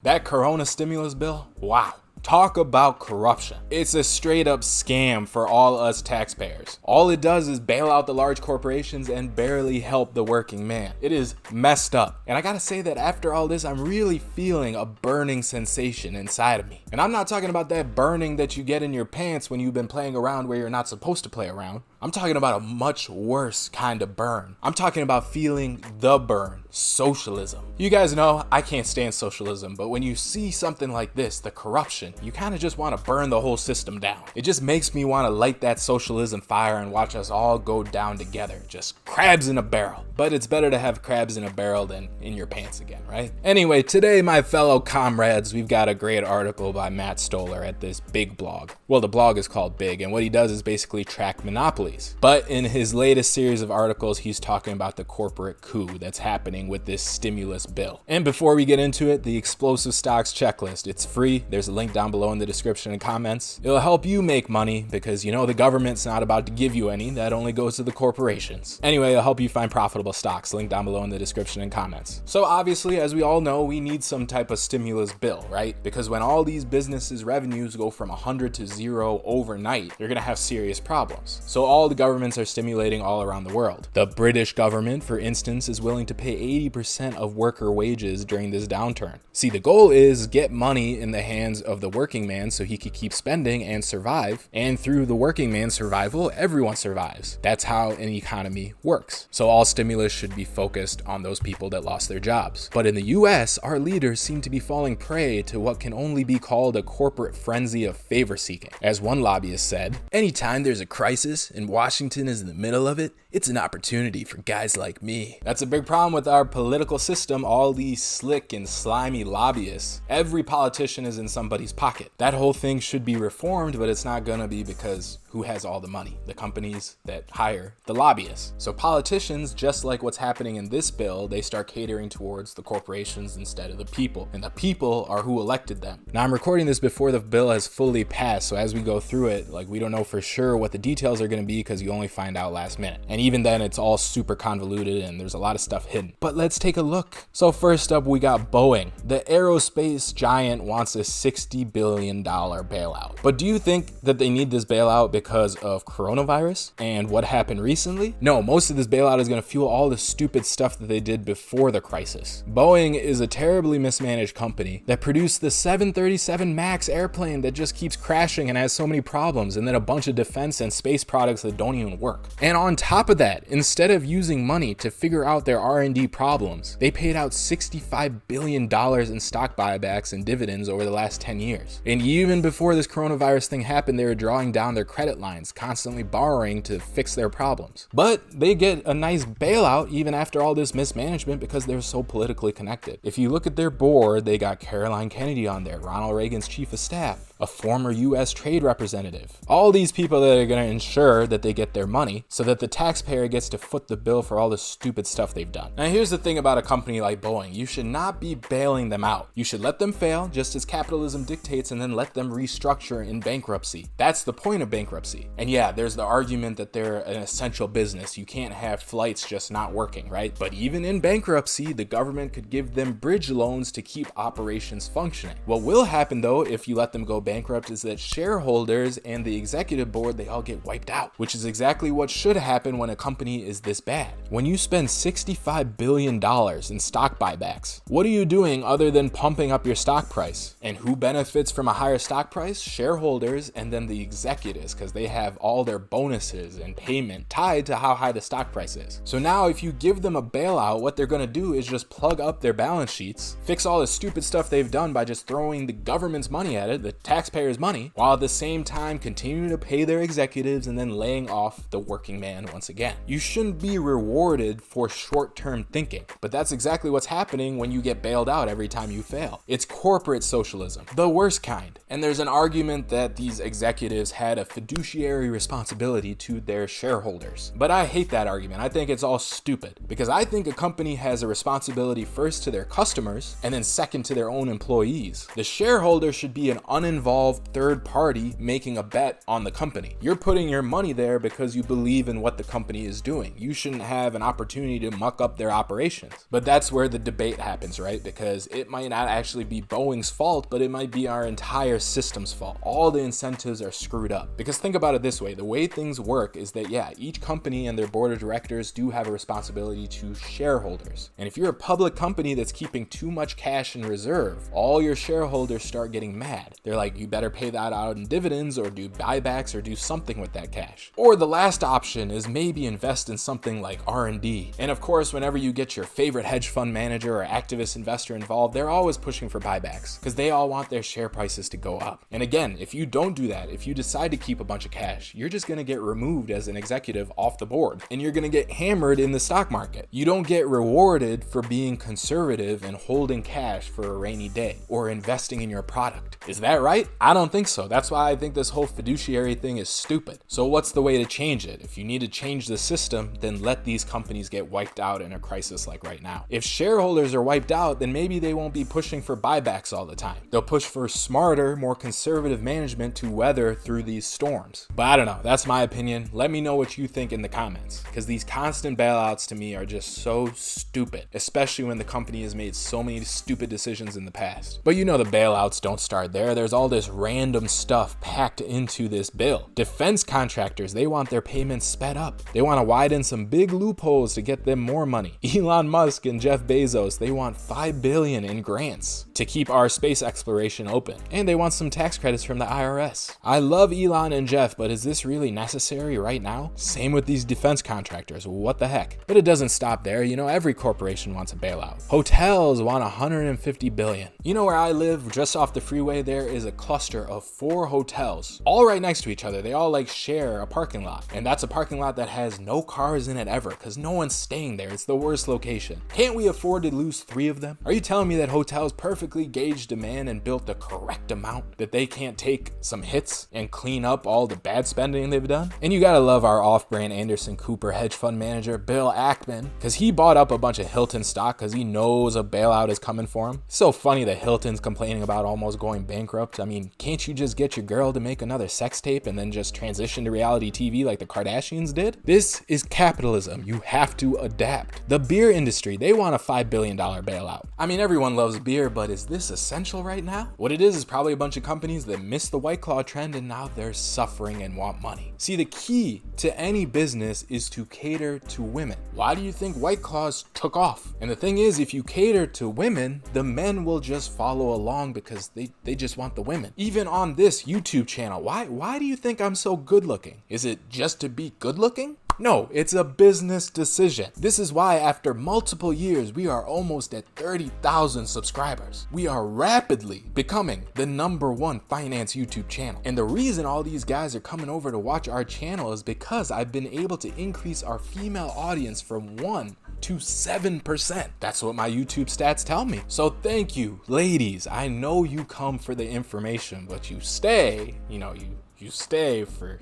That Corona stimulus bill? Wow. Talk about corruption. It's a straight up scam for all us taxpayers. All it does is bail out the large corporations and barely help the working man. It is messed up. And I gotta say that after all this, I'm really feeling a burning sensation inside of me. And I'm not talking about that burning that you get in your pants when you've been playing around where you're not supposed to play around. I'm talking about a much worse kind of burn. I'm talking about feeling the burn, socialism. You guys know I can't stand socialism, but when you see something like this, the corruption, you kind of just want to burn the whole system down. It just makes me want to light that socialism fire and watch us all go down together, just crabs in a barrel. But it's better to have crabs in a barrel than in your pants again, right? Anyway, today, my fellow comrades, we've got a great article by Matt Stoller at this Big blog. Well, the blog is called Big, and what he does is basically track monopolies. But in his latest series of articles, he's talking about the corporate coup that's happening with this stimulus bill. And before we get into it, the explosive stocks checklist. It's free. There's a link down below in the description and comments. It'll help you make money because you know the government's not about to give you any. That only goes to the corporations. Anyway, it'll help you find profitable stocks. Link down below in the description and comments. So obviously, as we all know, we need some type of stimulus bill, right? Because when all these businesses' revenues go from 100 to 0 overnight, you're gonna have serious problems. So all the governments are stimulating all around the world. The British government, for instance, is willing to pay 80% of worker wages during this downturn. See, the goal is get money in the hands of the working man so he could keep spending and survive. And through the working man's survival, everyone survives. That's how an economy works. So all stimulus should be focused on those people that lost their jobs. But in the US, our leaders seem to be falling prey to what can only be called a corporate frenzy of favor seeking. As one lobbyist said, anytime there's a crisis and Washington is in the middle of it, it's an opportunity for guys like me. That's a big problem with our political system, all these slick and slimy lobbyists. Every politician is in somebody's pocket. That whole thing should be reformed, but it's not gonna be because who has all the money? The companies that hire the lobbyists. So politicians, just like what's happening in this bill, they start catering towards the corporations instead of the people. And the people are who elected them. Now I'm recording this before the bill has fully passed, so as we go through it, we don't know for sure what the details are gonna be because you only find out last minute. And even then, it's all super convoluted and there's a lot of stuff hidden. But let's take a look. So first up, we got Boeing. The aerospace giant wants a $60 billion bailout. But do you think that they need this bailout because of coronavirus and what happened recently? No, most of this bailout is going to fuel all the stupid stuff that they did before the crisis. Boeing is a terribly mismanaged company that produced the 737 MAX airplane that just keeps crashing and has so many problems, and then a bunch of defense and space products that don't even work. And on top of that, instead of using money to figure out their R&D problems, they paid out $65 billion in stock buybacks and dividends over the last 10 years. And even before this coronavirus thing happened, they were drawing down their credit lines, constantly borrowing to fix their problems. But they get a nice bailout even after all this mismanagement because they're so politically connected. If you look at their board, they got Caroline Kennedy on there, Ronald Reagan's chief of staff, a former US trade representative. All these people that are going to ensure that they get their money so that the taxpayer gets to foot the bill for all the stupid stuff they've done. Now here's the thing about a company like Boeing. You should not be bailing them out. You should let them fail just as capitalism dictates and then let them restructure in bankruptcy. That's the point of bankruptcy. And yeah, there's the argument that they're an essential business. You can't have flights just not working, right? But even in bankruptcy, the government could give them bridge loans to keep operations functioning. What will happen though if you let them go bankrupt is that shareholders and the executive board, they all get wiped out, which is exactly what should happen when a company is this bad. When you spend $65 billion in stock buybacks, what are you doing other than pumping up your stock price? And who benefits from a higher stock price? Shareholders and then the executives, because they have all their bonuses and payment tied to how high the stock price is. So now if you give them a bailout, what they're going to do is just plug up their balance sheets, fix all the stupid stuff they've done by just throwing the government's money at it, the taxpayers' money, while at the same time continuing to pay their executives and then laying off the working man once again. You shouldn't be rewarded for short-term thinking, but that's exactly what's happening when you get bailed out every time you fail. It's corporate socialism, the worst kind. And there's an argument that these executives had a fiduciary responsibility to their shareholders. But I hate that argument. I think it's all stupid because I think a company has a responsibility first to their customers and then second to their own employees. The shareholder should be an uninvolved uninvolved third party making a bet on the company. You're putting your money there because you believe in what the company is doing. You shouldn't have an opportunity to muck up their operations. But that's where the debate happens, right? Because it might not actually be Boeing's fault, but it might be our entire system's fault. All the incentives are screwed up. Because think about it this way, the way things work is that, yeah, each company and their board of directors do have a responsibility to shareholders. And if you're a public company that's keeping too much cash in reserve, all your shareholders start getting mad. They're like, you better pay that out in dividends or do buybacks or do something with that cash. Or the last option is maybe invest in something like R&D. And of course, whenever you get your favorite hedge fund manager or activist investor involved, they're always pushing for buybacks because they all want their share prices to go up. And again, if you don't do that, if you decide to keep a bunch of cash, you're just going to get removed as an executive off the board and you're going to get hammered in the stock market. You don't get rewarded for being conservative and holding cash for a rainy day or investing in your product. Is that right? I don't think so. That's why I think this whole fiduciary thing is stupid. So what's the way to change it? If you need to change the system, then let these companies get wiped out in a crisis like right now. If shareholders are wiped out, then maybe they won't be pushing for buybacks all the time. They'll push for smarter, more conservative management to weather through these storms. But I don't know. That's my opinion. Let me know what you think in the comments, because these constant bailouts to me are just so stupid, especially when the company has made so many stupid decisions in the past. But you know the bailouts don't start there. There's all this random stuff packed into this bill. Defense contractors, they want their payments sped up. They want to widen some big loopholes to get them more money. Elon Musk and Jeff Bezos, they want $5 billion in grants to keep our space exploration open. And they want some tax credits from the IRS. I love Elon and Jeff, but is this really necessary right now? Same with these defense contractors. What the heck? But it doesn't stop there. You know, every corporation wants a bailout. Hotels want $150 billion. You know where I live, just off the freeway, there is a cluster of 4 hotels, all right next to each other. They all like share a parking lot. And that's a parking lot that has no cars in it ever because no one's staying there. It's the worst location. Can't we afford to lose 3 of them? Are you telling me that hotels perfectly gauge demand and built the correct amount, that they can't take some hits and clean up all the bad spending they've done? And you gotta love our off-brand Anderson Cooper hedge fund manager, Bill Ackman, because he bought up a bunch of Hilton stock because he knows a bailout is coming for him. It's so funny that Hilton's complaining about almost going bankrupt. I mean, can't you just get your girl to make another sex tape and then just transition to reality TV like the Kardashians did? This is capitalism. You have to adapt. The beer industry, they want a $5 billion bailout. I mean, everyone loves beer, but is this essential right now? What it is probably a bunch of companies that missed the White Claw trend and now they're suffering and want money. See, the key to any business is to cater to women. Why do you think White Claws took off? And the thing is, if you cater to women, the men will just follow along because they just want the women. Even on this YouTube channel, why do you think I'm so good looking? Is it just to be good looking? No, it's a business decision. This is why after multiple years, we are almost at 30,000 subscribers. We are rapidly becoming the #1 finance YouTube channel. And the reason all these guys are coming over to watch our channel is because I've been able to increase our female audience from 1 to 7%. That's what my YouTube stats tell me. So thank you, ladies. I know you come for the information, but you stay, you stay for,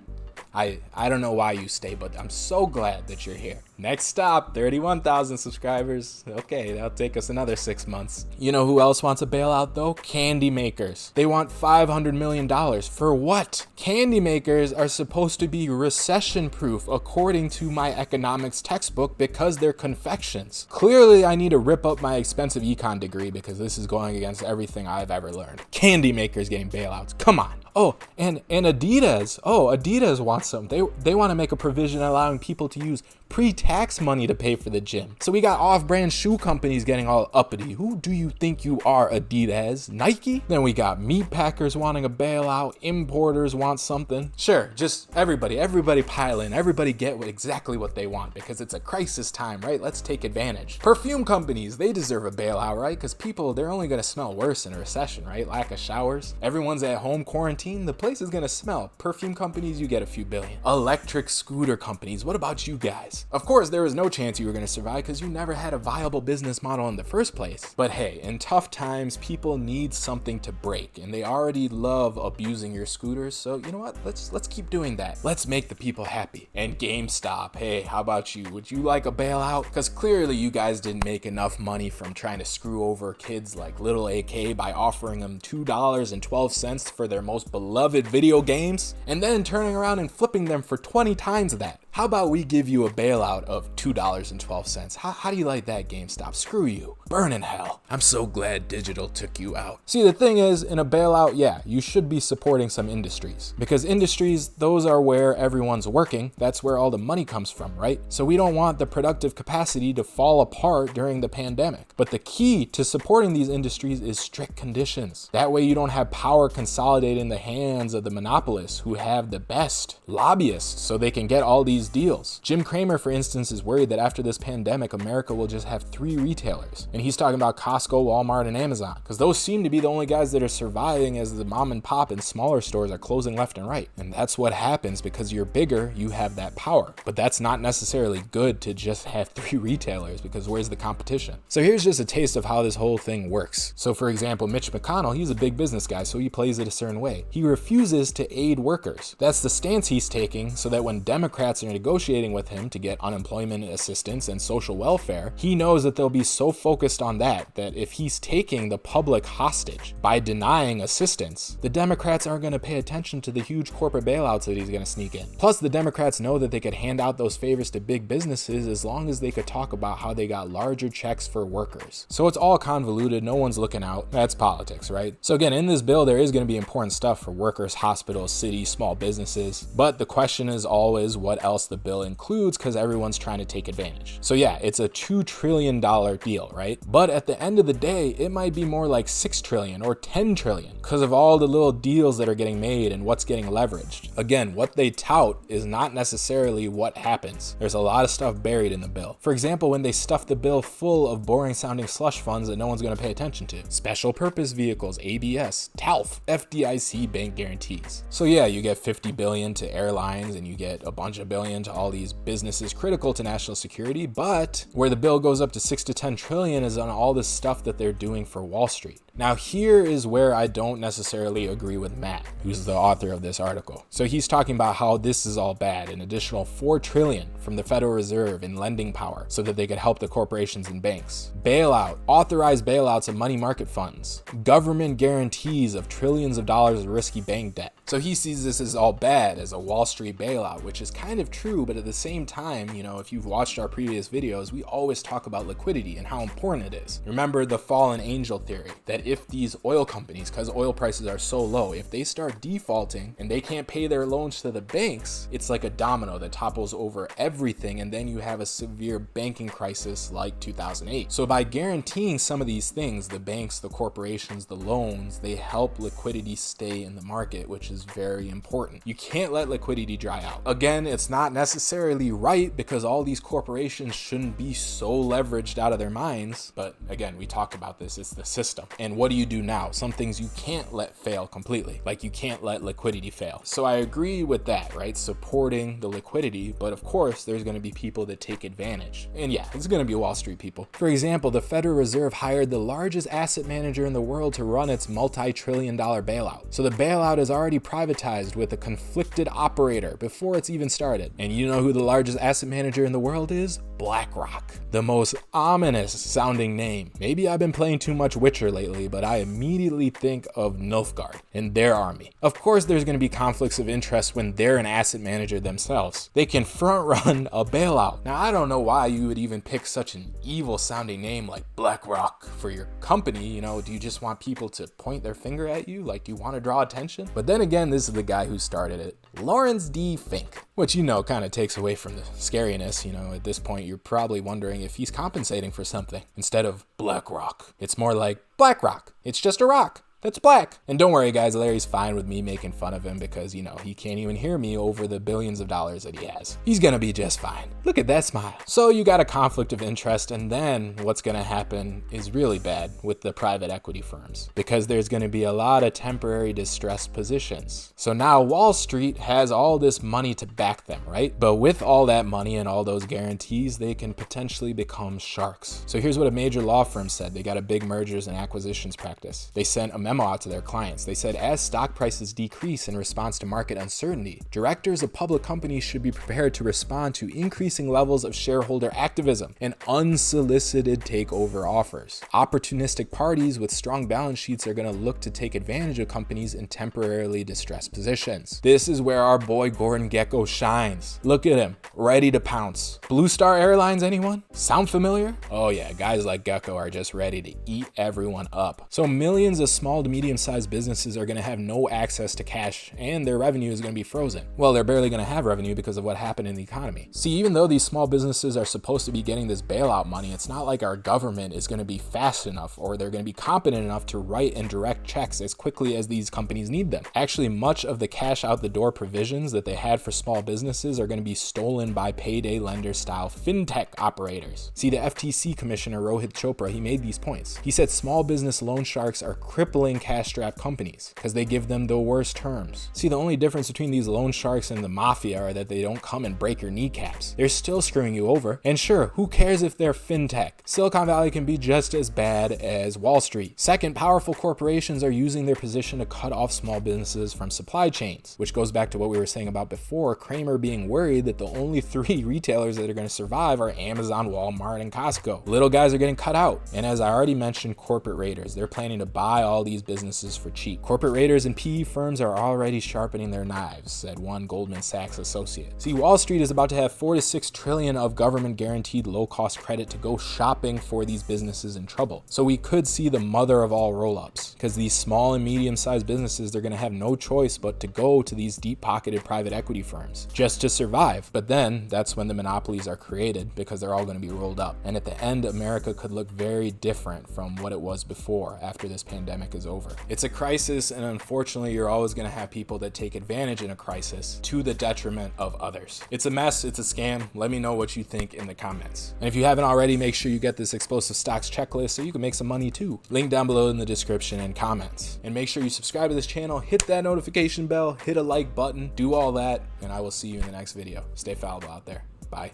I don't know why you stay, but I'm so glad that you're here. Next stop, 31,000 subscribers. Okay, that'll take us another 6 months. You know who else wants a bailout though? Candy makers. They want $500 million. For what? Candy makers are supposed to be recession proof according to my economics textbook because they're confections. Clearly I need to rip up my expensive econ degree because this is going against everything I've ever learned. Candy makers getting bailouts. Come on. Oh, and Adidas. Oh, Adidas wants some. They want to make a provision allowing people to use pre-tax money to pay for the gym. So we got off-brand shoe companies getting all uppity. Who do you think you are, Adidas? Nike? Then we got meat packers wanting a bailout. Importers want something. Sure, just everybody pile in. Everybody get exactly what they want because it's a crisis time, right? Let's take advantage. Perfume companies, they deserve a bailout, right? Because people, they're only going to smell worse in a recession, right? Lack of showers. Everyone's at home quarantine. The place is going to smell. Perfume companies, you get a few billion. Electric scooter companies, what about you guys? chance. Of course, there was no chance you were going to survive because you never had a viable business model in the first place. But hey, in tough times, people need something to break, and they already love abusing your scooters. So you know what? Let's keep doing that. Let's make the people happy. And GameStop, hey, how about you? Would you like a bailout? Because clearly you guys didn't make enough money from trying to screw over kids like Little AK by offering them $2.12 for their most beloved video games, and then turning around and flipping them for 20 times that. How about we give you a bailout of $2.12? How do you like that, GameStop? Screw you. Burn in hell. I'm so glad digital took you out. See, the thing is, in a bailout, yeah, you should be supporting some industries, because industries, those are where everyone's working. That's where all the money comes from, right? So we don't want the productive capacity to fall apart during the pandemic. But the key to supporting these industries is strict conditions. That way you don't have power consolidated in the hands of the monopolists who have the best lobbyists so they can get all these deals. Jim Cramer, for instance, is worried that after this pandemic, America will just have 3 retailers. And he's talking about Costco, Walmart, and Amazon, because those seem to be the only guys that are surviving as the mom and pop and smaller stores are closing left and right. And that's what happens because you're bigger, you have that power. But that's not necessarily good to just have 3 retailers, because where's the competition? So here's just a taste of how this whole thing works. So for example, Mitch McConnell, he's a big business guy, so he plays it a certain way. He refuses to aid workers. That's the stance he's taking, so that when Democrats are negotiating with him to get unemployment assistance and social welfare, he knows that they'll be so focused on that if he's taking the public hostage by denying assistance, the Democrats aren't going to pay attention to the huge corporate bailouts that he's going to sneak in. Plus, the Democrats know that they could hand out those favors to big businesses as long as they could talk about how they got larger checks for workers. So it's all convoluted, no one's looking out. That's politics, right? So again, in this bill, there is going to be important stuff for workers, hospitals, cities, small businesses, but the question is always what else the bill includes, because everyone's trying to take advantage. So yeah, it's a $2 trillion deal, right? But at the end of the day, it might be more like 6 trillion or 10 trillion because of all the little deals that are getting made and what's getting leveraged. Again, what they tout is not necessarily what happens. There's a lot of stuff buried in the bill. For example, when they stuff the bill full of boring sounding slush funds that no one's going to pay attention to. Special purpose vehicles, ABS, TALF, FDIC bank guarantees. So yeah, you get 50 billion to airlines and you get a bunch of billion to all these businesses critical to national security, but where the bill goes up to 6 to 10 trillion is on all this stuff that they're doing for Wall Street. Now here is where I don't necessarily agree with Matt, who's the author of this article. So he's talking about how this is all bad, an additional 4 trillion from the Federal Reserve in lending power so that they could help the corporations and banks. Bailout, authorized bailouts of money market funds, government guarantees of trillions of dollars of risky bank debt. So he sees this as all bad, as a Wall Street bailout, which is kind of true, but at the same time, you know, if you've watched our previous videos, we always talk about liquidity and how important it is. Remember the fallen angel theory, that if these oil companies, because oil prices are so low, if they start defaulting and they can't pay their loans to the banks, it's like a domino that topples over everything, and then you have a severe banking crisis like 2008. So by guaranteeing some of these things, the banks, the corporations, the loans, they help liquidity stay in the market, which is very important. You can't let liquidity dry out. Again, it's not necessarily right because all these corporations shouldn't be so leveraged out of their minds, but again, we talk about this, it's the system. And what do you do now? Some things you can't let fail completely, like you can't let liquidity fail. So I agree with that, right? Supporting the liquidity, but of course there's going to be people that take advantage. And yeah, it's going to be Wall Street people. For example, the Federal Reserve hired the largest asset manager in the world to run its multi-trillion-dollar bailout. So the bailout is already privatized with a conflicted operator before it's even started. And you know who the largest asset manager in the world is? BlackRock. The most ominous sounding name. Maybe I've been playing too much Witcher lately, but I immediately think of Nilfgaard and their army. Of course, there's going to be conflicts of interest when they're an asset manager themselves. They can front run a bailout. Now, I don't know why you would even pick such an evil sounding name like BlackRock for your company. You know, do you just want people to point their finger at you? Like, do you want to draw attention? But then again, this is the guy who started it, Lawrence D. Fink, which, you know, kind of takes away from the scariness. You know, at this point, you're probably wondering if he's compensating for something instead of BlackRock. It's more like BlackRock. It's just a rock. that's black. And don't worry guys, Larry's fine with me making fun of him because, you know, he can't even hear me over the billions of dollars that he has. He's gonna be just fine. Look at that smile. So you got a conflict of interest, and then what's gonna happen is really bad with the private equity firms because there's gonna be a lot of temporary distressed positions. So now Wall Street has all this money to back them, right? But with all that money and all those guarantees, they can potentially become sharks. So here's what a major law firm said. They got a big mergers and acquisitions practice. They sent a memo out to their clients. They said, as stock prices decrease in response to market uncertainty, directors of public companies should be prepared to respond to increasing levels of shareholder activism and unsolicited takeover offers. Opportunistic parties with strong balance sheets are going to look to take advantage of companies in temporarily distressed positions. This is where our boy Gordon Gekko shines. Look at him, ready to pounce. Blue Star Airlines, anyone? Sound familiar? Oh yeah, guys like Gekko are just ready to eat everyone up. So millions of small to medium-sized businesses are going to have no access to cash, and their revenue is going to be frozen. Well, they're barely going to have revenue because of what happened in the economy. See, even though these small businesses are supposed to be getting this bailout money, it's not like our government is going to be fast enough or they're going to be competent enough to write and direct checks as quickly as these companies need them. Actually, much of the cash out the door provisions that they had for small businesses are going to be stolen by payday lender style fintech operators. See, the FTC commissioner Rohit Chopra, he made these points. He said small business loan sharks are crippling cash-strapped companies because they give them the worst terms. See, the only difference between these loan sharks and the mafia are that they don't come and break your kneecaps. They're still screwing you over. And sure, who cares if they're fintech? Silicon Valley can be just as bad as Wall Street. Second, powerful corporations are using their position to cut off small businesses from supply chains, which goes back to what we were saying about before, Kramer being worried that the only 3 retailers that are going to survive are Amazon, Walmart, and Costco. Little guys are getting cut out. And as I already mentioned, corporate raiders, they're planning to buy all these businesses for cheap. Corporate raiders and PE firms are already sharpening their knives, said one Goldman Sachs associate. See, Wall Street is about to have 4 to 6 trillion of government guaranteed low-cost credit to go shopping for these businesses in trouble. So we could see the mother of all roll-ups, because these small and medium-sized businesses, they're going to have no choice but to go to these deep-pocketed private equity firms just to survive. But then that's when the monopolies are created, because they're all going to be rolled up. And at the end, America could look very different from what it was before after this pandemic is over. It's a crisis, and unfortunately, you're always going to have people that take advantage in a crisis to the detriment of others. It's a mess. It's a scam. Let me know what you think in the comments. And if you haven't already, make sure you get this explosive stocks checklist so you can make some money too. Link down below in the description and comments. And make sure you subscribe to this channel, hit that notification bell, hit a like button, do all that, and I will see you in the next video. Stay fallible out there. Bye.